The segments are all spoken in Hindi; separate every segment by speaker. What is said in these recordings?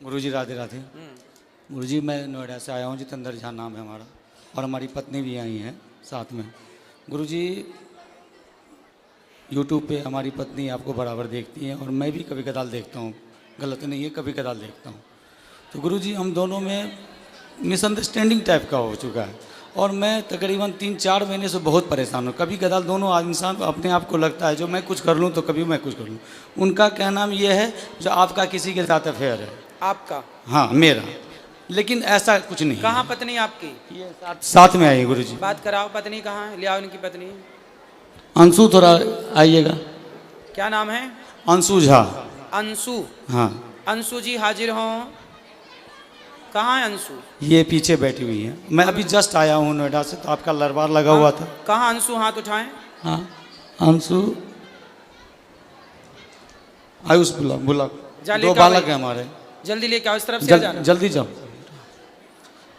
Speaker 1: गुरुजी राधे राधे। गुरुजी मैं नोएडा से आया हूँ, जितेंद्र झा नाम है हमारा, और हमारी पत्नी भी आई हैं साथ में। गुरुजी यूट्यूब पे हमारी पत्नी आपको बराबर देखती हैं और मैं भी कभी कदाल देखता हूँ, गलत नहीं है, कभी कदाल देखता हूँ। तो गुरुजी हम दोनों में मिसअंडरस्टैंडिंग टाइप का हो चुका है और मैं तकरीबन 3-4 महीने से बहुत परेशान हूँ। कभी कदाल दोनों इंसान अपने आप को लगता है जो मैं कुछ कर लूँ तो कभी मैं कुछ कर लूँ। उनका कहना ये है जो आपका किसी के साथ अफेयर है।
Speaker 2: आपका?
Speaker 1: हाँ मेरा, लेकिन ऐसा कुछ नहीं।
Speaker 2: कहाँ पत्नी आपकी?
Speaker 1: ये साथ में आई गुरुजी।
Speaker 2: बात कराओ, पत्नी कहाँ है? ले आओ इनकी पत्नी।
Speaker 1: अंशु थोड़ा आइएगा।
Speaker 2: क्या नाम है?
Speaker 1: अंशु झा।
Speaker 2: अंशु?
Speaker 1: हाँ।
Speaker 2: अंशु जी हाजिर हों। कहाँ है अंशु?
Speaker 1: ये पीछे बैठी हुई है। मैं अभी जस्ट आया हूँ नोएडा से, तो आपका लरबार लगा हुआ था।
Speaker 2: कहाँ अंशु? हाथ उठाएं।
Speaker 1: हाँ अंशु आयुष बुला 2 बालक है हमारे।
Speaker 2: जल्दी लेके आओ, इस तरफ से आ जाना।
Speaker 1: जल्दी जाओ।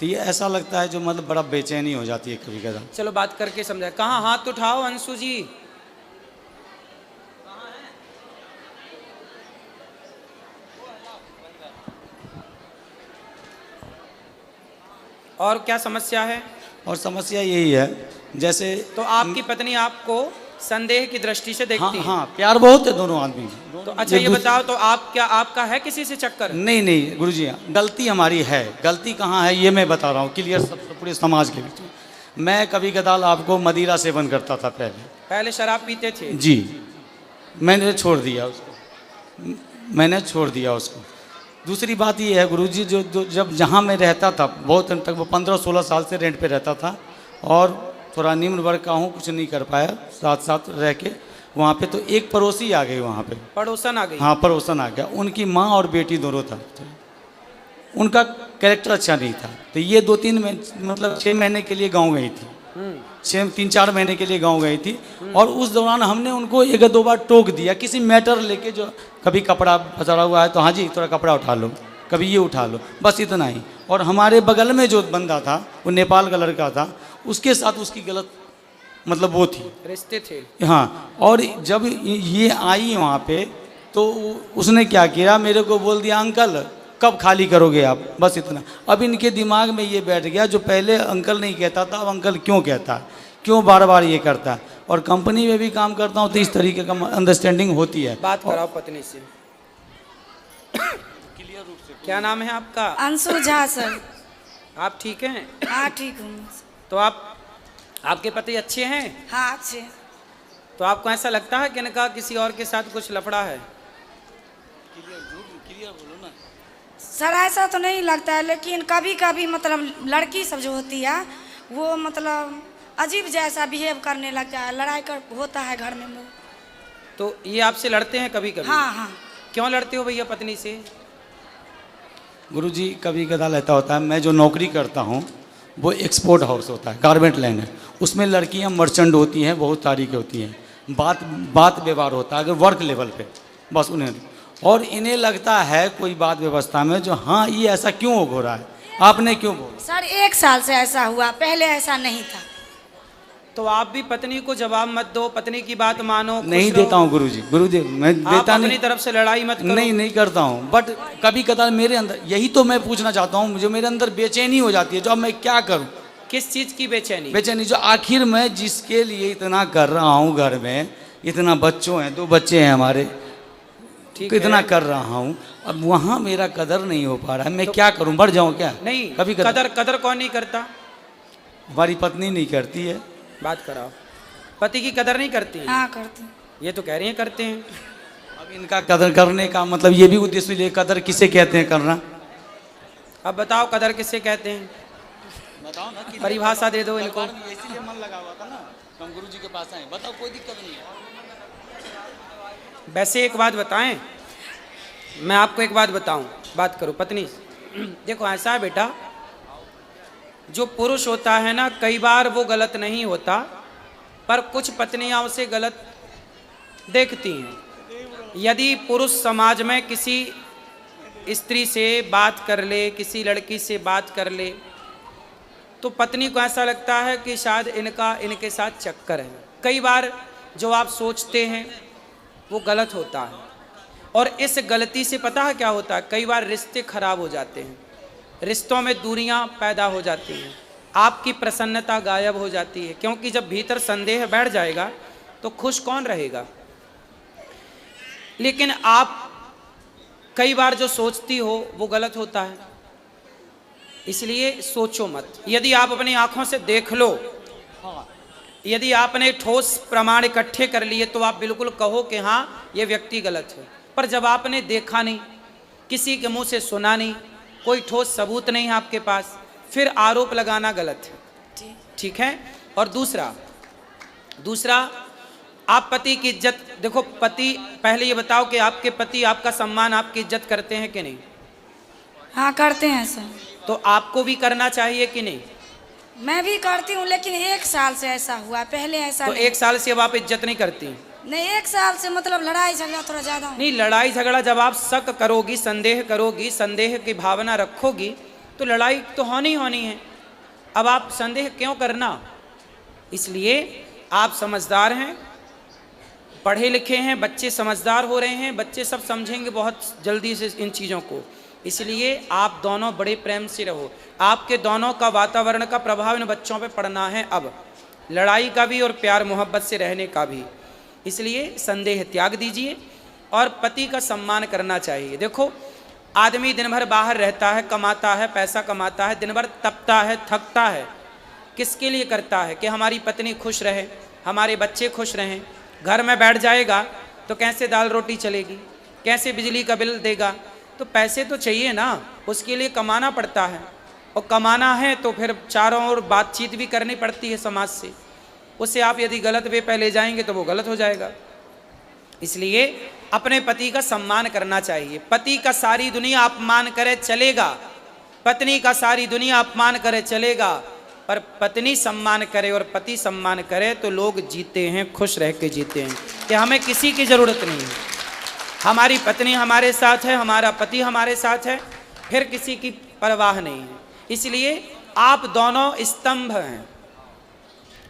Speaker 1: तो ये ऐसा लगता है जो मतलब बड़ा बेचैनी हो जाती है कभी कदा।
Speaker 2: चलो बात करके समझाए। कहाँ? हाथ उठाओ अंशु जी। और क्या समस्या है?
Speaker 1: और समस्या यही है जैसे
Speaker 2: तो आपकी पत्नी आपको संदेह की दृष्टि से देखती है?
Speaker 1: हाँ प्यार बहुत है दोनों आदमी।
Speaker 2: तो अच्छा ये बताओ, तो आप क्या, आपका है किसी से चक्कर?
Speaker 1: नहीं गुरुजी, गलती हमारी है। गलती कहाँ है ये मैं बता रहा हूँ क्लियर, सब पूरे समाज के बीच में। मैं कभी कदाल आपको मदिरा सेवन करता था पहले
Speaker 2: शराब पीते थे?
Speaker 1: जी, मैंने छोड़ दिया उसको। दूसरी बात ये है गुरुजी, जो जब जहाँ मैं रहता था बहुत दिन तक, वो 15-16 साल से रेंट पे रहता था और थोड़ा निम्न वर्ग का हूँ, कुछ नहीं कर पाया साथ रह के वहाँ पे। तो एक पड़ोसी आ गई वहाँ पे।
Speaker 2: पड़ोसन आ गई? हाँ
Speaker 1: पड़ोसन आ गया। उनकी माँ और बेटी दोनों था। उनका कैरेक्टर अच्छा नहीं था। तो ये 2-3 मतलब 6 महीने के लिए गाँव गई थी। 3-4 महीने के लिए गाँव गई थी और उस दौरान हमने उनको 1-2 बार टोक दिया किसी मैटर लेके, जो कभी कपड़ा फंसा हुआ है तो हाँ जी थोड़ा कपड़ा उठा लो, कभी ये उठा लो, बस इतना ही। और हमारे बगल में जो बंदा था वो नेपाल का लड़का था, उसके साथ उसकी गलत मतलब वो थी,
Speaker 2: रिश्ते थे।
Speaker 1: हाँ। और जब ये आई वहाँ पे तो उसने क्या किया, मेरे को बोल दिया अंकल कब खाली करोगे आप, बस इतना। अब इनके दिमाग में ये बैठ गया, जो पहले अंकल नहीं कहता था अब अंकल क्यों कहता है, क्यों बार बार ये करता है। और कंपनी में भी काम करता हूँ तो इस तरीके का अंडरस्टैंडिंग होती है।
Speaker 2: बात कराओ पत्नी से। क्या नाम है आपका?
Speaker 3: अंशु झा सर।
Speaker 2: आप ठीक हैं?
Speaker 3: हाँ ठीक हूँ।
Speaker 2: तो आपके पति अच्छे हैं?
Speaker 3: हाँ अच्छे।
Speaker 2: तो आपको ऐसा लगता है कि इनका किसी और के साथ कुछ लफड़ा है?
Speaker 3: सर ऐसा तो नहीं लगता है, लेकिन कभी कभी मतलब लड़की सब जो होती है वो मतलब अजीब जैसा बिहेव करने लगता है, लड़ाई कर होता है घर में।
Speaker 2: तो ये आपसे लड़ते हैं कभी कभी?
Speaker 3: हाँ।
Speaker 2: क्यों लड़ते हो भैया पत्नी से?
Speaker 1: गुरुजी कभी कदाल ऐसा होता है, मैं जो नौकरी करता हूँ वो एक्सपोर्ट हाउस होता है, गारमेंट लाइन है, उसमें लड़कियाँ मर्चेंट होती हैं, बहुत सारी की होती हैं। बात व्यवहार होता है अगर वर्क लेवल पे, बस उन्हें, और इन्हें लगता है कोई बात व्यवस्था में जो हाँ ये ऐसा क्यों हो रहा है, आपने क्यों बोला?
Speaker 3: सर 1 साल से ऐसा हुआ, पहले ऐसा नहीं था।
Speaker 2: तो आप भी पत्नी को जवाब मत दो, पत्नी की बात मानो।
Speaker 1: नहीं देता हूँ गुरुजी मैं देता नहीं।
Speaker 2: अपनी तरफ से लड़ाई मत करो।
Speaker 1: नहीं करता हूँ, बट कभी कदार मेरे अंदर, यही तो मैं पूछना चाहता हूँ, मुझे मेरे अंदर बेचैनी हो जाती है, जो अब मैं क्या करूँ।
Speaker 2: किस चीज की बेचैनी?
Speaker 1: बेचैनी जो आखिर मैं जिसके लिए इतना कर रहा हूँ, घर में इतना बच्चों हैं, 2 बच्चे हैं हमारे, इतना कर रहा हूँ, अब वहाँ मेरा कदर नहीं हो पा रहा है। मैं क्या करूँ, बढ़ जाऊँ क्या?
Speaker 2: नहीं,
Speaker 1: कभी
Speaker 2: कदर कौन नहीं करता?
Speaker 1: हमारी पत्नी नहीं करती है।
Speaker 2: बात कराओ। पति की कदर नहीं करती है?
Speaker 3: हाँ करती।
Speaker 2: ये तो कह रही हैं करते हैं।
Speaker 1: अब इनका कदर करने का मतलब ये भी उद्देश्य है, कदर किसे कहते हैं करना?
Speaker 2: अब बताओ कदर किसे कहते हैं?
Speaker 1: बताओ ना,
Speaker 2: परिभाषा दे दो इनको।
Speaker 1: इसीलिए मन लगा हुआ था ना, हम गुरुजी के पास आए। बताओ, कोई दिक्कत नहीं है।
Speaker 2: वैसे एक बात बताएं, मैं आपको एक बात बताऊं, बात करो पत्नी। देखो ऐसा है बेटा, जो पुरुष होता है ना, कई बार वो गलत नहीं होता, पर कुछ पत्नियां उसे गलत देखती हैं। यदि पुरुष समाज में किसी स्त्री से बात कर ले, किसी लड़की से बात कर ले, तो पत्नी को ऐसा लगता है कि शायद इनके साथ चक्कर है। कई बार जो आप सोचते हैं वो गलत होता है। और इस गलती से पता है क्या होता है, कई बार रिश्ते खराब हो जाते हैं, रिश्तों में दूरियां पैदा हो जाती हैं, आपकी प्रसन्नता गायब हो जाती है, क्योंकि जब भीतर संदेह बैठ जाएगा तो खुश कौन रहेगा। लेकिन आप कई बार जो सोचती हो वो गलत होता है, इसलिए सोचो मत। यदि आप अपनी आंखों से देख लो, यदि आपने ठोस प्रमाण इकट्ठे कर लिए तो आप बिल्कुल कहो कि हाँ ये व्यक्ति गलत है। पर जब आपने देखा नहीं, किसी के मुंह से सुना नहीं, कोई ठोस सबूत नहीं है आपके पास, फिर आरोप लगाना गलत है। ठीक है। और दूसरा आप पति की इज्जत, देखो पति, पहले ये बताओ कि आपके पति आपका सम्मान, आपकी इज्जत करते हैं कि नहीं?
Speaker 3: हाँ करते हैं सर।
Speaker 2: तो आपको भी करना चाहिए कि नहीं?
Speaker 3: मैं भी करती हूँ, लेकिन 1 साल से ऐसा हुआ, पहले ऐसा
Speaker 2: तो
Speaker 3: नहीं।
Speaker 2: 1 साल से अब आप इज्जत नहीं करती?
Speaker 3: नहीं, 1 साल से मतलब लड़ाई झगड़ा थोड़ा ज्यादा हो।
Speaker 2: नहीं, लड़ाई झगड़ा जब आप शक करोगी, संदेह करोगी, संदेह की भावना रखोगी तो लड़ाई तो होनी है। अब आप संदेह क्यों करना? इसलिए आप समझदार हैं, पढ़े लिखे हैं, बच्चे समझदार हो रहे हैं, बच्चे सब समझेंगे बहुत जल्दी से इन चीज़ों को। इसलिए आप दोनों बड़े प्रेम से रहो। आपके दोनों का वातावरण का प्रभाव इन बच्चों पे पड़ना है, अब लड़ाई का भी और प्यार मोहब्बत से रहने का भी। इसलिए संदेह त्याग दीजिए और पति का सम्मान करना चाहिए। देखो आदमी दिन भर बाहर रहता है, कमाता है, पैसा कमाता है, दिन भर तपता है, थकता है, किसके लिए करता है? कि हमारी पत्नी खुश रहे, हमारे बच्चे खुश रहें। घर में बैठ जाएगा तो कैसे दाल रोटी चलेगी, कैसे बिजली का बिल देगा? तो पैसे तो चाहिए ना, उसके लिए कमाना पड़ता है, और कमाना है तो फिर चारों ओर बातचीत भी करनी पड़ती है समाज से। उसे आप यदि गलत वे पे ले जाएंगे तो वो गलत हो जाएगा। इसलिए अपने पति का सम्मान करना चाहिए। पति का सारी दुनिया अपमान करे चलेगा, पत्नी का सारी दुनिया अपमान करे चलेगा, पर पत्नी सम्मान करे और पति सम्मान करे तो लोग जीते हैं, खुश रह के जीते हैं, कि हमें किसी की ज़रूरत नहीं है। हमारी पत्नी हमारे साथ है, हमारा पति हमारे साथ है, फिर किसी की परवाह नहीं है। इसलिए आप दोनों स्तंभ हैं,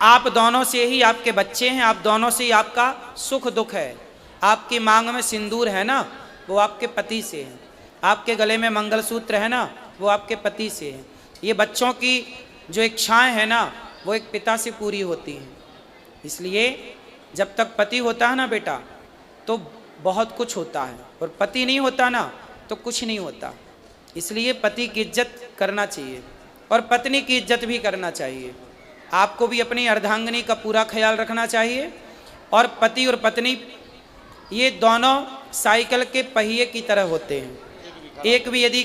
Speaker 2: आप दोनों से ही आपके बच्चे हैं, आप दोनों से ही आपका सुख दुख है। आपकी मांग में सिंदूर है ना, वो आपके पति से है। आपके गले में मंगलसूत्र है ना, वो आपके पति से है। ये बच्चों की जो इच्छाएं हैं ना, वो एक पिता से पूरी होती हैं। इसलिए जब तक पति होता है ना बेटा, तो बहुत कुछ होता है, और पति नहीं होता ना तो कुछ नहीं होता। इसलिए पति की इज्जत करना चाहिए और पत्नी की इज्जत भी करना चाहिए। आपको भी अपनी अर्धांगिनी का पूरा ख्याल रखना चाहिए। और पति और पत्नी ये दोनों साइकिल के पहिए की तरह होते हैं। एक भी यदि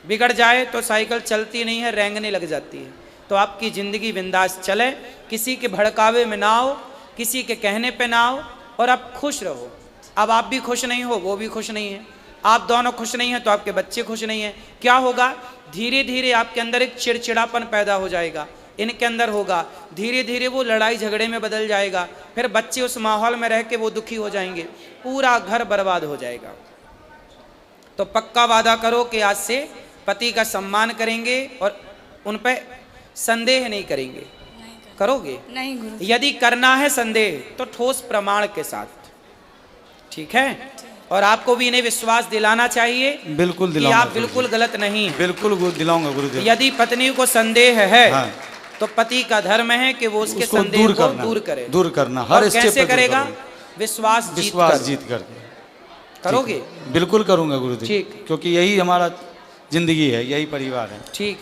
Speaker 2: बिगड़ जाए तो साइकिल चलती नहीं है, रेंगने लग जाती है। तो आपकी ज़िंदगी बिंदास चले, किसी के भड़कावे में ना आओ, किसी के कहने पे ना आओ, और आप खुश रहो। अब आप भी खुश नहीं हो, वो भी खुश नहीं है, आप दोनों खुश नहीं हैं तो आपके बच्चे खुश नहीं हैं। क्या होगा? धीरे धीरे आपके अंदर एक चिड़चिड़ापन पैदा हो जाएगा, इनके अंदर होगा, धीरे धीरे वो लड़ाई झगड़े में बदल जाएगा, फिर बच्चे उस माहौल में रह के वो दुखी हो जाएंगे, पूरा घर बर्बाद हो जाएगा। तो पक्का वादा करो कि आज से पति का सम्मान करेंगे और उन पर संदेह नहीं करेंगे। करोगे?
Speaker 3: नहीं गुरु।
Speaker 2: यदि करना है संदेह तो ठोस प्रमाण के साथ, ठीक है? और आपको भी इन्हें विश्वास दिलाना चाहिए,
Speaker 1: बिल्कुल
Speaker 2: कि
Speaker 1: दिलाऊंगा
Speaker 2: आप बिल्कुल गलत नहीं हैं।
Speaker 1: बिल्कुल दिलाऊंगा गुरुदेव।
Speaker 2: यदि पत्नी को संदेह है,
Speaker 1: हाँ।
Speaker 2: तो पति का धर्म है कि वो उसके
Speaker 1: उसको
Speaker 2: संदेह को दूर करे।
Speaker 1: दूर करना
Speaker 2: और
Speaker 1: हर स्टेप पे
Speaker 2: कैसे
Speaker 1: दूर
Speaker 2: करेगा?
Speaker 1: करूंगा।
Speaker 2: विश्वास
Speaker 1: जीत कर
Speaker 2: करोगे?
Speaker 1: बिल्कुल करूंगा गुरुदेव,
Speaker 2: ठीक।
Speaker 1: क्योंकि यही हमारा जिंदगी है, यही परिवार है।
Speaker 2: ठीक।